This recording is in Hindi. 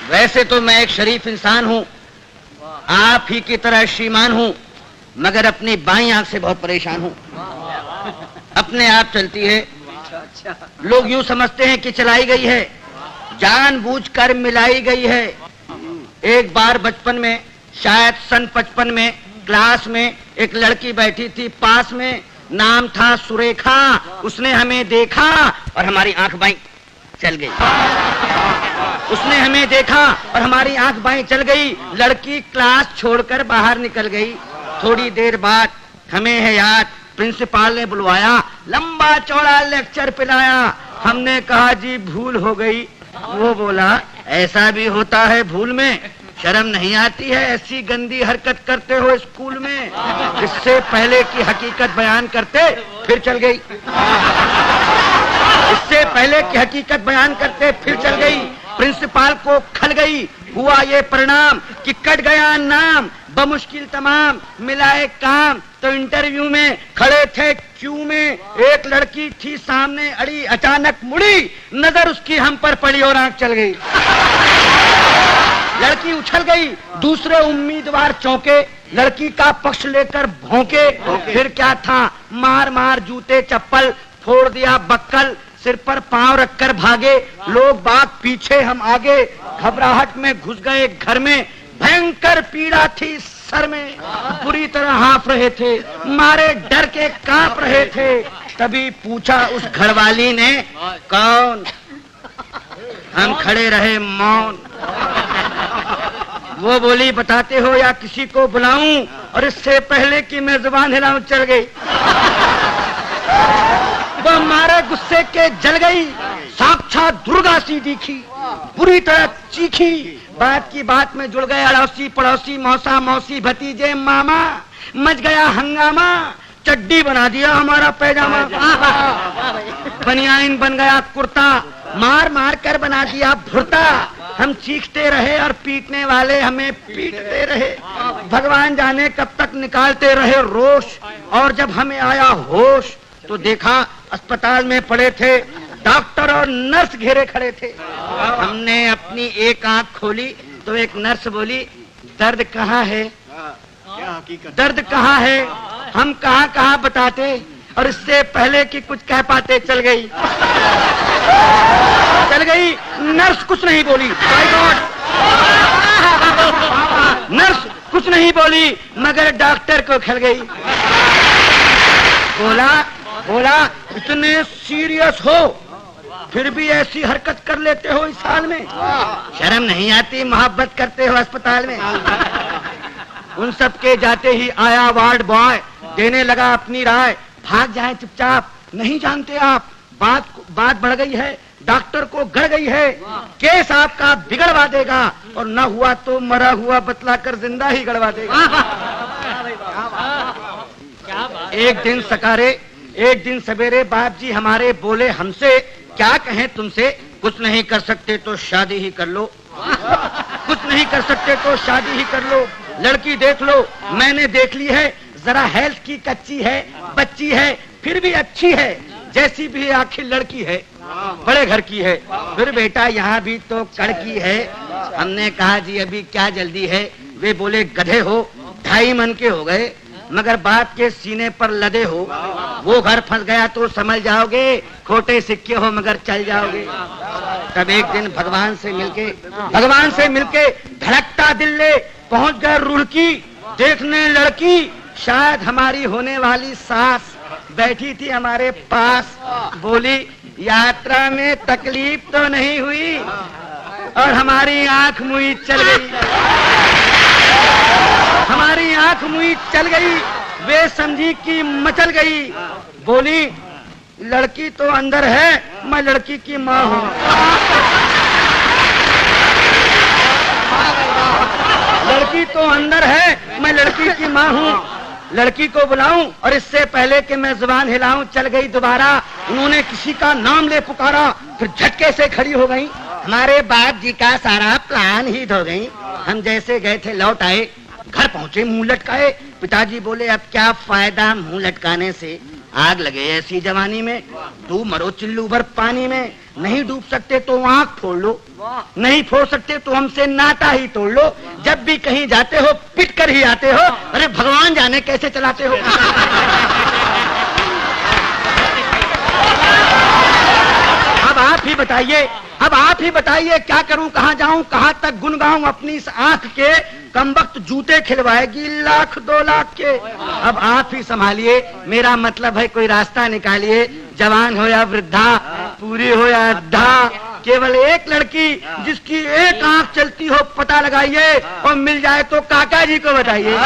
वैसे तो मैं एक शरीफ इंसान हूँ, आप ही की तरह श्रीमान हूँ, मगर अपनी बाईं आंख से बहुत परेशान हूँ। अपने आप चलती है, लोग यूं समझते हैं कि चलाई गई है, जानबूझकर मिलाई गई है। एक बार बचपन में, शायद सन 55 में, क्लास में एक लड़की बैठी थी पास में, नाम था सुरेखा। उसने हमें देखा और हमारी आंख बाईं चल गई। उसने हमें देखा और हमारी आंख बाईं चल गई। लड़की क्लास छोड़कर बाहर निकल गई। थोड़ी देर बाद हमें है याद, प्रिंसिपल ने बुलवाया, लंबा चौड़ा लेक्चर पिलाया। हमने कहा जी भूल हो गई। वो बोला ऐसा भी होता है भूल में, शर्म नहीं आती है, ऐसी गंदी हरकत करते हो स्कूल में। इससे पहले की हकीकत बयान करते फिर चल गई। इससे पहले की हकीकत बयान करते फिर चल गई। प्रिंसिपल को खल गई। हुआ ये परिणाम कि कट गया नाम, बमुश्किल तमाम मिलाए काम। तो इंटरव्यू में खड़े थे क्यू में, एक लड़की थी सामने अड़ी, अचानक मुड़ी, नजर उसकी हम पर पड़ी और आंख चल गई। लड़की उछल गई, दूसरे उम्मीदवार चौंके, लड़की का पक्ष लेकर भौंके। फिर क्या था, मार मार जूते चप्पल, फोड़ दिया बक्कल, सिर पर पांव रखकर भागे। लोग बाग पीछे, हम आगे, घबराहट में घुस गए घर में। भयंकर पीड़ा थी सर में, बुरी तरह हाँफ रहे थे, मारे डर के कांप रहे थे। तभी पूछा उस घरवाली ने, कौन? हम खड़े रहे मौन। वो बोली बताते हो या किसी को बुलाऊं? और इससे पहले कि मैं जुबान हिलाऊं चल गई। वो मारे गुस्से के जल गई, साक्षात दुर्गा सी दिखी, बुरी तरह चीखी। बात की बात में जुड़ गए अड़ोसी पड़ोसी, मौसा मौसी भतीजे मामा। मच गया हंगामा, चड्डी बना दिया हमारा पैजामा, बनियान बन गया कुर्ता, मार मार कर बना दिया भुर्ता। हम चीखते रहे और पीटने वाले हमें पीटते रहे। भगवान जाने कब तक निकालते रहे रोष। और जब हमें आया होश तो देखा अस्पताल में पड़े थे डॉक्टर और नर्स घेरे खड़े थे। हमने अपनी एक आंख खोली तो एक नर्स बोली, दर्द कहाँ है? दर्द कहाँ है? हम कहाँ कहाँ बताते, और इससे पहले कि कुछ कह पाते चल गई। चल गई। नर्स कुछ नहीं बोली, माय गॉड। नर्स कुछ नहीं बोली, मगर डॉक्टर को खल गई। बोला इतने सीरियस हो फिर भी ऐसी हरकत कर लेते हो इस साल में, शर्म नहीं आती? मोहब्बत करते हो अस्पताल में। उन सब के जाते ही आया वार्ड बॉय, देने लगा अपनी राय, भाग जाए चुपचाप, नहीं जानते आप बात बढ़ गई है, डॉक्टर को गड़ गई है, केस आपका बिगड़वा देगा, और न हुआ तो मरा हुआ बतलाकर जिंदा ही गड़वा देगा। एक दिन सवेरे बाप जी हमारे बोले हमसे, क्या कहें तुमसे, कुछ नहीं कर सकते तो शादी ही कर लो, कुछ नहीं कर सकते तो शादी ही कर लो। लड़की देख लो, मैंने देख ली है, जरा हेल्थ की कच्ची है, बच्ची है, फिर भी अच्छी है, जैसी भी आखिर लड़की है, बड़े घर की है, फिर बेटा यहाँ भी तो कड़की है। हमने कहा जी अभी क्या जल्दी है? वे बोले गधे हो, 2.5 मन के हो गए, मगर बाप के सीने पर लदे हो। वो घर फंस गया तो समझ जाओगे, खोटे सिक्के हो मगर चल जाओगे। तब एक दिन भगवान से मिलके धड़कता दिल ले पहुंच गए रुड़की, देखने लड़की, शायद हमारी होने वाली सास बैठी थी हमारे पास। बोली यात्रा में तकलीफ तो नहीं हुई? और हमारी आंख मुई चल गई, हमारी आंख मुई चल गई। वे समझी कि मचल गई। बोली लड़की तो अंदर है, मैं लड़की की माँ हूँ। लड़की तो अंदर है, मैं लड़की की माँ हूँ। लड़की को बुलाऊं और इससे पहले कि मैं जुबान हिलाऊं चल गई दोबारा। उन्होंने किसी का नाम ले पुकारा, फिर झटके से खड़ी हो गई। हमारे बाप जी का सारा प्लान ही धो गई। हम जैसे गए थे लौट आए, घर पहुंचे मुंह लटकाए। पिताजी बोले अब क्या फायदा मुंह लटकाने से, आग लगे ऐसी जवानी में, तू मरो चिल्लू भर पानी में। नहीं डूब सकते तो आंख फोड़ लो, नहीं फोड़ सकते तो हमसे नाता ही तोड़ लो। जब भी कहीं जाते हो पिट कर ही आते हो, अरे भगवान जाने कैसे चलाते हो। अब आप ही बताइए, अब आप ही बताइए क्या करूं, कहां जाऊं, कहां तक गुन गाऊं अपनी इस आंख के। कमबख्त जूते खिलवाएगी लाख 2 लाख के। अब आप ही संभालिए, मेरा मतलब है कोई रास्ता निकालिए। जवान हो या वृद्धा, पूरी हो या अद्धा, केवल एक लड़की जिसकी एक आंख चलती हो पता लगाइए, और मिल जाए तो काका जी को बताइए।